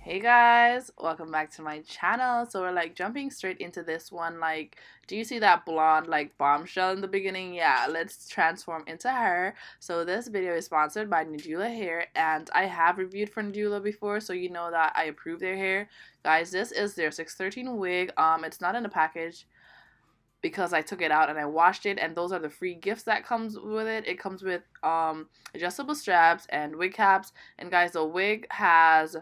Hey guys, welcome back to my channel. So we're like jumping straight into this one. Like, do you see that blonde like bombshell in the beginning? Yeah, let's transform into her. So this video is sponsored by Nadula hair, and I have reviewed for Nadula before, so you know that I approve their hair. Guys, this is their 613 wig. It's not in the package because I took it out and I washed it, and those are the free gifts that comes with it. It comes with adjustable straps and wig caps. And guys, the wig has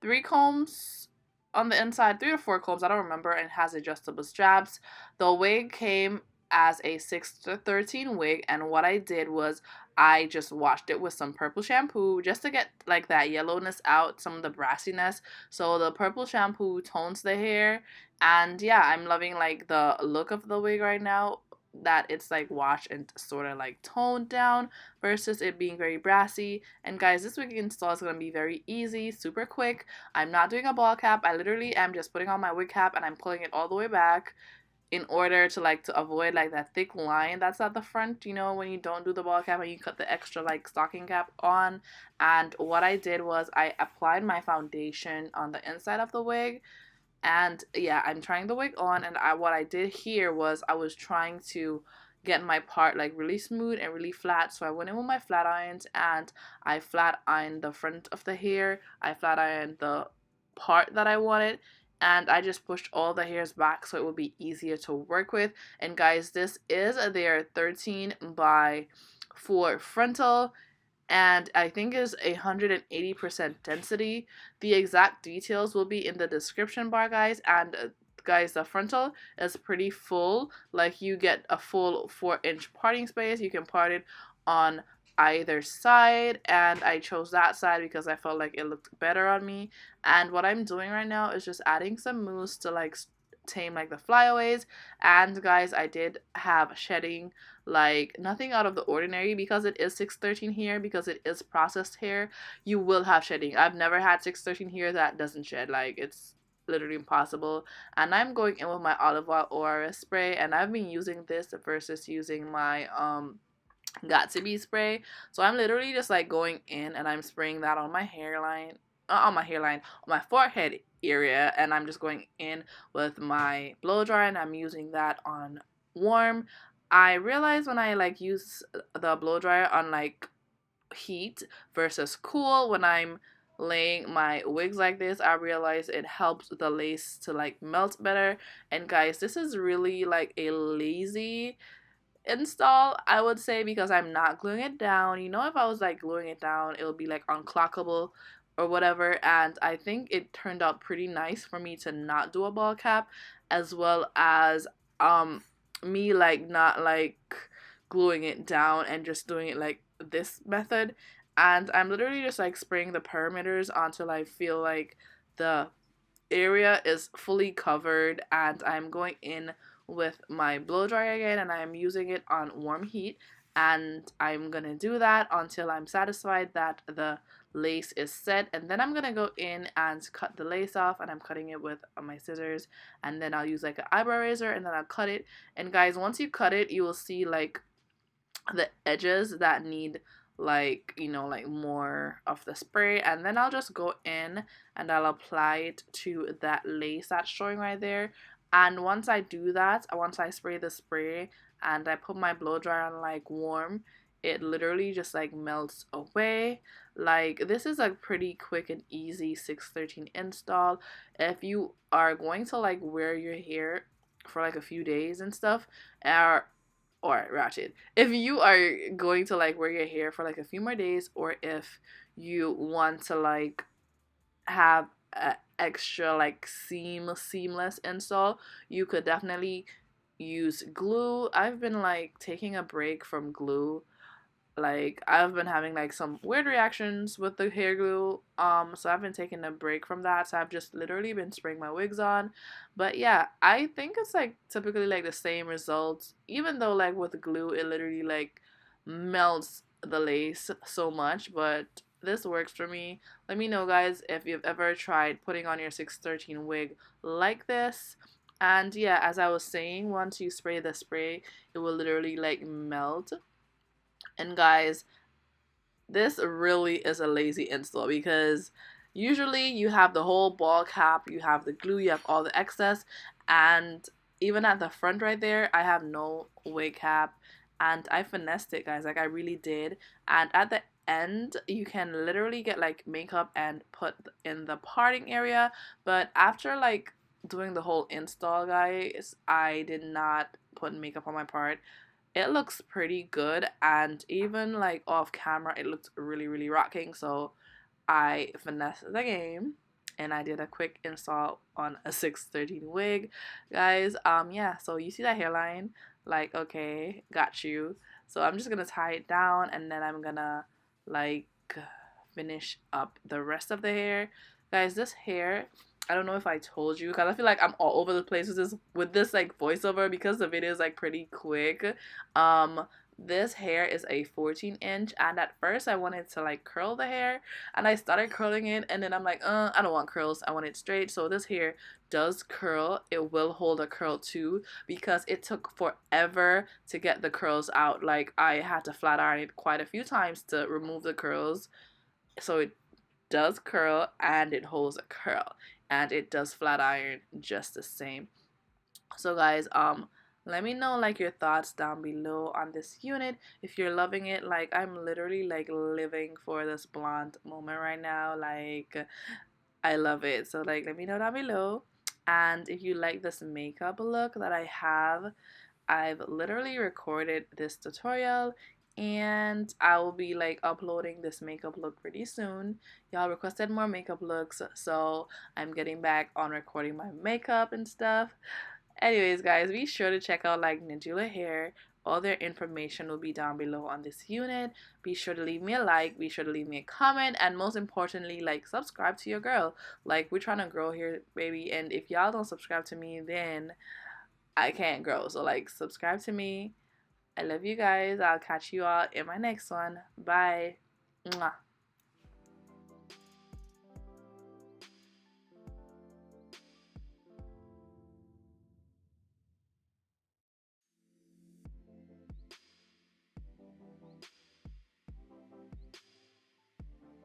3 combs on the inside, 3 or 4 combs, I don't remember, and has adjustable straps. The wig came as a 6 to 13 wig, and what I did was I just washed it with some purple shampoo just to get like that yellowness out, some of the brassiness. So the purple shampoo tones the hair, and yeah, I'm loving like the look of the wig right now, that it's like washed and sort of like toned down versus it being very brassy. And guys, this wig install is going to be very easy, super quick. I'm not doing a ball cap. I literally am just putting on my wig cap and I'm pulling it all the way back in order to avoid like that thick line that's at the front, you know, when you don't do the ball cap and you cut the extra like stocking cap on. And what I did was I applied my foundation on the inside of the wig, and yeah, I'm trying the wig on, and what I did here was I was trying to get my part like really smooth and really flat. So I went in with my flat irons and I flat ironed the front of the hair. I flat ironed the part that I wanted, and I just pushed all the hairs back so it would be easier to work with. And guys, this is their 13 by 4 frontal, and I think is 180% density. The exact details will be in the description bar, guys. And guys, the frontal is pretty full. Like, you get a full 4-inch parting space. You can part it on either side, and I chose that side because I felt like it looked better on me. And what I'm doing right now is just adding some mousse to like tame like the flyaways. And guys, I did have shedding, like nothing out of the ordinary, because it is 613 here, because it is processed hair. You will have shedding. I've never had 613 here that doesn't shed. Like, it's literally impossible. And I'm going in with my olive oil ORS spray, and I've been using this versus using my Gatsby spray. So I'm literally just like going in and I'm spraying that on my hairline, on my forehead area, and I'm just going in with my blow dryer and I'm using that on warm. I realized when I like use the blow dryer on like heat versus cool, when I'm laying my wigs like this, I realize it helps the lace to like melt better. And guys, this is really like a lazy install, I would say, because I'm not gluing it down. You know, if I was like gluing it down, it would be like unclockable or whatever. And I think it turned out pretty nice for me to not do a ball cap, as well as me like not like gluing it down and just doing it like this method. And I'm literally just like spraying the perimeters until I feel like the area is fully covered, and I'm going in with my blow dryer again, and I'm using it on warm heat, and I'm gonna do that until I'm satisfied that the lace is set. And then I'm gonna go in and cut the lace off, and I'm cutting it with my scissors, and then I'll use like an eyebrow razor and then I'll cut it. And guys, once you cut it, you will see like the edges that need like, you know, like more of the spray, and then I'll just go in and I'll apply it to that lace that's showing right there. And once I do that, once I spray the spray and I put my blow dryer on like warm, it literally just like melts away. Like, this is a pretty quick and easy 613 install. If you are going to like wear your hair for like a few days and stuff, or ratchet, if you are going to like wear your hair for like a few more days, or if you want to like have a extra like seamless install, you could definitely use glue. I've been like taking a break from glue. Like, I've been having like some weird reactions with the hair glue, so I've been taking a break from that, so I've just literally been spraying my wigs on. But yeah, I think it's like typically like the same results, even though like with glue it literally like melts the lace so much. But this works for me. Let me know, guys, if you've ever tried putting on your 613 wig like this. And yeah, as I was saying, once you spray the spray, it will literally like melt. And guys, this really is a lazy install, because usually you have the whole ball cap, you have the glue, you have all the excess, and even at the front right there, I have no wig cap, and I finessed it, guys. Like, I really did. And at the end, you can literally get like makeup and put in the parting area, but after like doing the whole install, guys, I did not put makeup on my part. It looks pretty good, and even like off camera it looked really, really rocking. So I finessed the game and I did a quick install on a 613 wig, guys. Yeah, so you see that hairline, like, okay, got you. So I'm just gonna tie it down, and then I'm gonna like finish up the rest of the hair, guys. This hair, I don't know if I told you, because I feel like I'm all over the place with this like voiceover, because the video is like pretty quick. um this hair is a 14-inch, and at first I wanted to like curl the hair, and I started curling it, and then I'm like, I don't want curls, I want it straight. So this hair does curl. It will hold a curl too, because it took forever to get the curls out. Like, I had to flat iron it quite a few times to remove the curls. So it does curl and it holds a curl, and it does flat iron just the same. So guys, let me know like your thoughts down below on this unit, if you're loving it. Like, I'm literally like living for this blonde moment right now. Like, I love it. So like, let me know down below. And if you like this makeup look that I have, I've literally recorded this tutorial, and I will be like uploading this makeup look pretty soon. Y'all requested more makeup looks, so I'm getting back on recording my makeup and stuff. Anyways, guys, be sure to check out like Nadula hair. All their information will be down below on this unit. Be sure to leave me a like, be sure to leave me a comment, and most importantly, like, subscribe to your girl. Like, we're trying to grow here, baby, and if y'all don't subscribe to me, then I can't grow. So like, subscribe to me. I love you guys. I'll catch you all in my next one. Bye. Mwah.